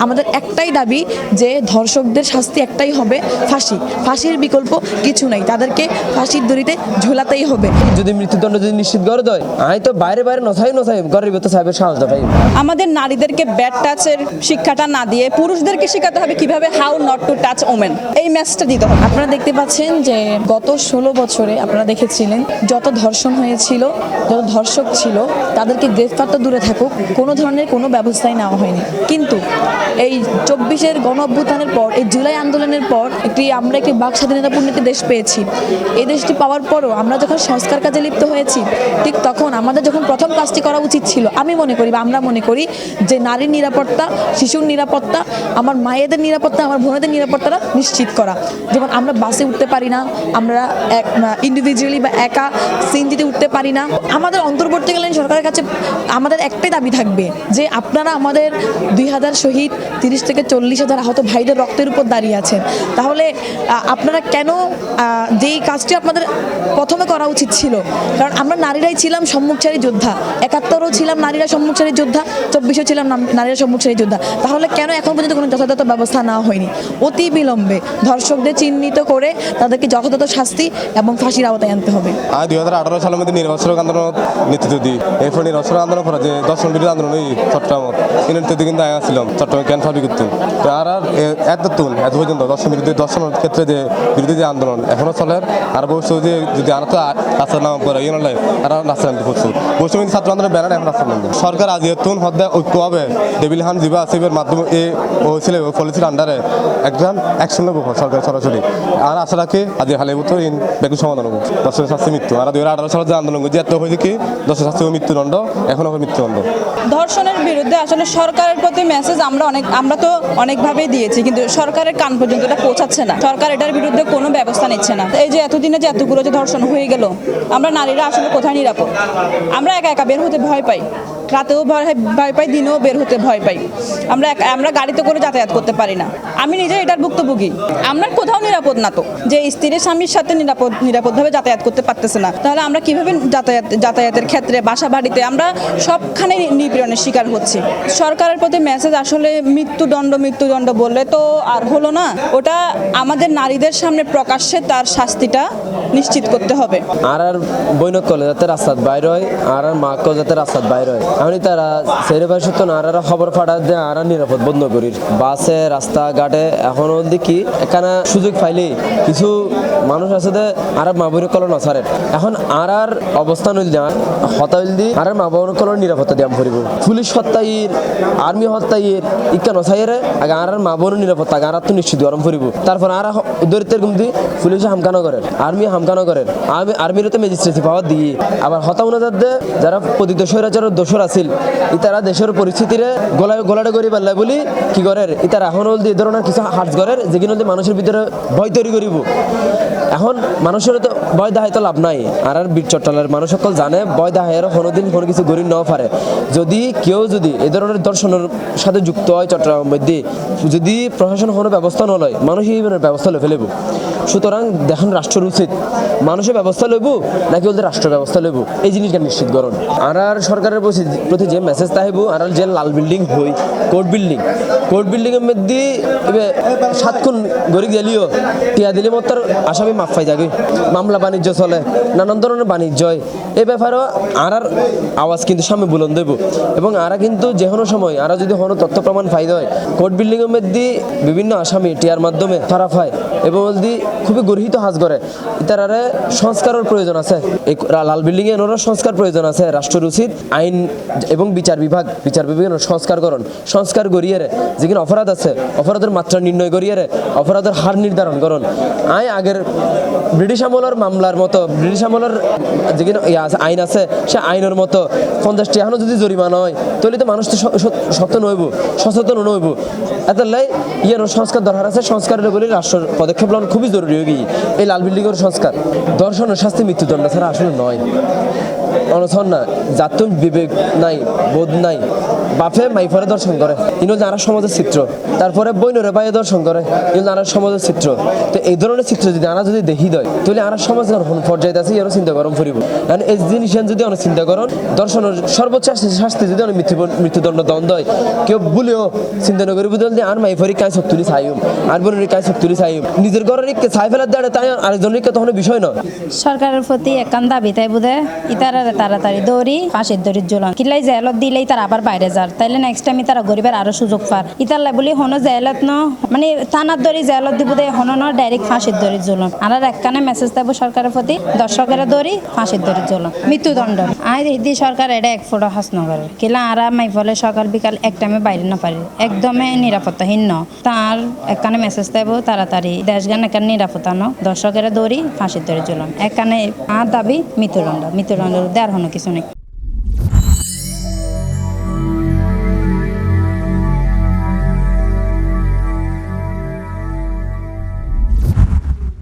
আমাদের একটাই দাবি যে ধর্ষকদের শাস্তি একটাই হবে, ফাঁসি। ফাঁসির বিকল্প কিছু নাই, তাদেরকে ফাঁসির দড়িতে ঝোলাতেই হবে। যদি মৃত্যুদণ্ড যদি নিশ্চিত করে দেয়, আমি তো বাইরে বাইরে নথাই ঘরের ভিতর সাহেবের সাহসটা পাই। আমাদের নারীদেরকে ব্যাড টাচের শিক্ষাটা না দিয়ে পুরুষদেরকে শেখাতে হবে কিভাবে how not to touch women, এই মেসেজটা দিতে হবে। আপনারা দেখতে পাচ্ছেন যে গত 16 বছরে আপনারা দেখেছিলেন যত ধর্ষণ হয়েছিল, যত ধর্ষক ছিল, তাদেরকে গ্রেফতার তো দূরে থাকুক, কোনো ধরনের কোনো ব্যবস্থাই নেওয়া হয়নি। কিন্তু এই 24-এর গণ অভ্যুত্থানের পর, এই জুলাই আন্দোলনের পর আমরা একটি বাক স্বাধীনতাপূর্ণ একটি দেশ পেয়েছি। এই দেশটি পাওয়ার পরও আমরা যখন সংস্কার কাজে লিপ্ত হয়েছি, ঠিক তখন আমাদের যখন প্রথম কাজটি করা উচিত ছিল, আমি মনে করি বা আমরা মনে করি যে নারীর নিরাপত্তা, শিশুর নিরাপত্তা, আমার মায়েদের নিরাপত্তা, আমার বোনেদের নিরাপত্তাটা নিশ্চিত করা। যেমন আমরা বাসে উঠতে পারি না, আমরা ইন্ডিভিজুয়ালি বা একা সিএনজিতে উঠতে পারি না। আমাদের অন্তর্বর্তীকালীন সরকারের কাছে আমাদের একটাই দাবি থাকবে যে আপনারা আমাদের 2000 শহীদ, 30 থেকে 40,000 আহত ভাইদের রক্তের উপর দাঁড়িয়ে আছেন। তাহলে আপনারা কেন যেই কাজটি আপনাদের প্রথমে করা উচিত ছিল, কারণ আমরা নারীরাই ছিলাম সম্মুখচারী যোদ্ধা, 71-ও ছিলাম নারীরা সম্মুখচারী যোদ্ধা, 24-ও ছিলাম নারীরা সম্মুখচারী যোদ্ধা। তাহলে কেন এখন পর্যন্ত কোনো যথাযথ ব্যবস্থা নেওয়া হয়নি? অতি বিলম্বে ধর্ষকদের চিহ্নিত করে তাদেরকে যথাযথ শাস্তি এবং ফাঁসির আওতায় আনতে হবে। 2018 সালের মধ্যে নির্বাচন আন্দোলন নেতৃত্ব দিই। এরপর নির্বাচন আন্দোলন করে যে দর্শন বিরোধী আন্দোলন চট্টগ্রামত এই নেতৃত্ব কিন্তু আয়া ছিলাম চট্টগ্রাম ক্যান ফাবি করতুন। আর এত পর্যন্ত দর্শনের ক্ষেত্রে যে বিরোধী যে আন্দোলন এখনো চলে। আর ভবিষ্যৎ যে যদি আর তো রাস্তার নাম পড়ে ইয়ে নয় আর রাস্তা নামতে প্রচুর বৈষম্য ছাত্র আন্দোলনের ব্যানার এখন রাস্তা নামবে। সরকার আজ তুন হদ্দে ঐক্য হবে ডেবিল হান জিবা আসিবের মাধ্যমে হয়েছিল পলিসির আন্ডারে একজন অ্যাকশন নেব সরকার সরাসরি। আর আশা রাখি আজ হালে মতো বেগুন সমাধান হবো দর্শকের শাস্তি মৃত্যু। আর 2018 সালের যে আন্দোলন যে এত হয়েছে কি দর্শকের শাস্তি মৃত্যুদণ্ড, এখন হবে মৃত্যুদণ্ড। ধর্ষণের বিরুদ্ধে আসলে সরকারের প্রতি মেসেজ আমরা তো অনেকভাবেই দিয়েছি, কিন্তু সরকারের কান পর্যন্ত এটা পৌঁছাচ্ছে না। সরকার এটার বিরুদ্ধে কোনো ব্যবস্থা নিচ্ছে না। এই যে এতদিনে যে এতগুলো যে ধর্ষণ হয়ে গেল, আমরা নারীরা আসলে কোথায় নিরাপদ? আমরা একা একা বের হতে ভয় পাই, রাতেও ভয় পাই, দিনেও বের হতে ভয় পাই। আমরা গাড়িতে করে যাতায়াত করতে পারি না। আমি নিজে এটার ভুক্তভোগী। আমরা কোথাও নিরাপদ না, তো যে স্ত্রীর স্বামীর সাথে নিরাপদভাবে যাতায়াত করতে পারতেছে না, তাহলে আমরা কিভাবে যাতায়াতের ক্ষেত্রে, বাসা বাড়িতে আমরা সবখানে নিপীড়নের শিকার হচ্ছি। সরকারের প্রতি মেসেজ আসলে মৃত্যুদণ্ড বললে তো আর হলো না, ওটা আমাদের নারীদের সামনে প্রকাশ্যে তার শাস্তিটা নিশ্চিত করতে হবে। আর বৈনক কলে যাতে রাস্তার বাইর হয়, আর মাকে যাতে রাস্তার বাইর হয়। আমি তারা সেরে ভাই সত্য না আর খবর ফাটা দিয়ে আর নিরাপদ বন্ধ করি বাসে রাস্তাঘাটে। এখন দেখি এখানে সুযোগ পাইলে কিছু মানুষ আছে যে আর মা বোনের কল নছাড়ে। এখন আর অবস্থান হইল যান হতা হইল দি আর মা বোনের কল নিরাপত্তা দিয়ে ফুরিব। পুলিশ হত্যাইর, আর্মি হত্যাইর ইকা নছাইরে আগে আর মা বোনের নিরাপত্তা আগে আর তো নিশ্চিত গরম ফুরিব। তারপর আর দরিদ্রের গুমদি পুলিশে হামকানো করেন, আর্মি হামকানো করেন, আর্মির তো ম্যাজিস্ট্রেসি পাওয়ার দিয়ে আবার হতামনা যারা প্রতিত স্বৈরাচার দোষর আছিল ইতারা দেশের পরিস্থিতিরে গোলাটা করি পারলাই বলি কি করে ইতারা এখন এই ধরনের কিছু হার্ট করে যেগুলো মানুষের ভিতরে ভয় তৈরি করিব। এখন মানুষের তো ভয় দেখাই তো লাভ নাই। আর বীর চট্টলার মানুষ সকল জানে ভয় দেখাইয়েরও কোনোদিন কোনো কিছু গড়ি নেওয়া পারে। যদি কেউ এ ধরনের দর্শনের সাথে যুক্ত হয় চট্টগ্রামের মধ্যে, যদি প্রশাসন কোনো ব্যবস্থা নলয়, মানুষ এই ব্যবস্থা লয়ে ফেলব। সুতরাং দেখুন রাষ্ট্রের উচিত মানুষের ব্যবস্থা লইব নাকি ওদের রাষ্ট্র ব্যবস্থা লইব, এই জিনিসটা নিশ্চিত করুন। আর সরকারের প্রতি যে মেসেজ তাইব আর যে লাল বিল্ডিং হই কোর্ট বিল্ডিংয়ের মধ্যে এবার 7 খুন গড়ি গেলিও টিয়া দিলে মতো আসামি মাফ পাই যাবে। মামলা বাণিজ্য চলে, নানান ধরনের বাণিজ্য হয়। এই ব্যাপারেও আর আওয়াজ কিন্তু সামনে বুলন্দ দেব। এবং আর কিন্তু যে কোনো সময় আর যদি কোনো তথ্য প্রমাণ ফাইদা হয় কোর্ট বিল্ডিংয়ের মধ্যে বিভিন্ন আসামি টিয়ার মাধ্যমে খারাপ হয় এবং যদি খুবই গর্হিত হাজ করে ইতারারে সংস্কারের প্রয়োজন আছে। এই লাল বিল্ডিং এর সংস্কার প্রয়োজন আছে। রাষ্ট্রের উচিত আইন এবং বিচার বিভাগের সংস্কার করিয়ে যেখানে অপরাধ আছে অপরাধের মাত্রা নির্ণয় করিয়ে অপরাধের হার নির্ধারণ করুন। আগের ব্রিটিশ আমলের মামলার মতো ব্রিটিশ আমলের যেখানে আইন আছে সে আইনের মতো 50টি এখনো যদি জরিমানা হয় তাহলে তো মানুষ তো সচেতন নইব। এত লাই সংস্কার দরকার আছে। সংস্কারের বলে রাষ্ট্রের পদক্ষেপ নেওয়া খুবই জরুরি হয়ে গিয়ে এই লাল বিল্ডিংয়ের সংস্কার। ধর্ষণের শাস্তি মৃত্যুদণ্ড ছাড়া আসলে নয়। অনশন না, যার বিবেক নাই, বোধ নাই, বাপে মাইফরে দর্শন করে ইনো যারা সমাজের চিত্র, তারপরে বইনরে বাইরে দর্শন করে ইনো যারা সমাজের চিত্র। তো এই ধরনের চিত্র যদি আনা যদি দেখি দেয় তাহলে আনা সমাজ পর্যায়ে আছে এরও চিন্তা করম ফুরিব। কারণ এই জিনিস যদি অনেক চিন্তা করেন দর্শনের সর্বোচ্চ শাস্তি যদি অনেক মৃত্যুদণ্ড দণ্ড হয় কেউ বলেও চিন্তা না করি বুঝলেন যে আর মাইফরি কাজ তুলি চাইম আর বোনের কাজ তুলি চাইম নিজের ঘরের চাই ফেলার দেয় তাই আরেকজনের তখন বিষয় নয়। সরকারের প্রতি একান দাবি তাই বোধে ইতারারে তাড়াতাড়ি দৌড়ি ফাঁসির দড়ির জ্বলন কিলাই জেলত দিলেই তারা আবার বাইরে যার তাইলে নেক্সট টাইম তারা গরিবের আরো সুযোগ পার ইতার বলি হনো জেলত ন মানে থানার দড়ি জেলত দিব দে হনো ন ডাইরেক্ট ফাঁসির দড়ির জ্বলন আর একখানে মেসেজ দেব সরকারের প্রতি দর্শকের দড়ি ফাঁসির দড়ির জ্বলন মৃত্যুদণ্ড আই দি সরকার এটা এক ফোটো হাস নগরে কিলা আরা মাই ফলে সকাল বিকাল এক টাইমে বাইরে না পারি একদমই নিরাপত্তাহীন ন তার একখানে মেসেজ দেব তাড়াতাড়ি দেশগান এখানে নিরাপত্তা ন দর্শকের দড়ি ফাঁসির দড়ি জ্বলন একখানে আর দাবি মৃত্যুদণ্ড দেওয়ার হনো কিছু নেই।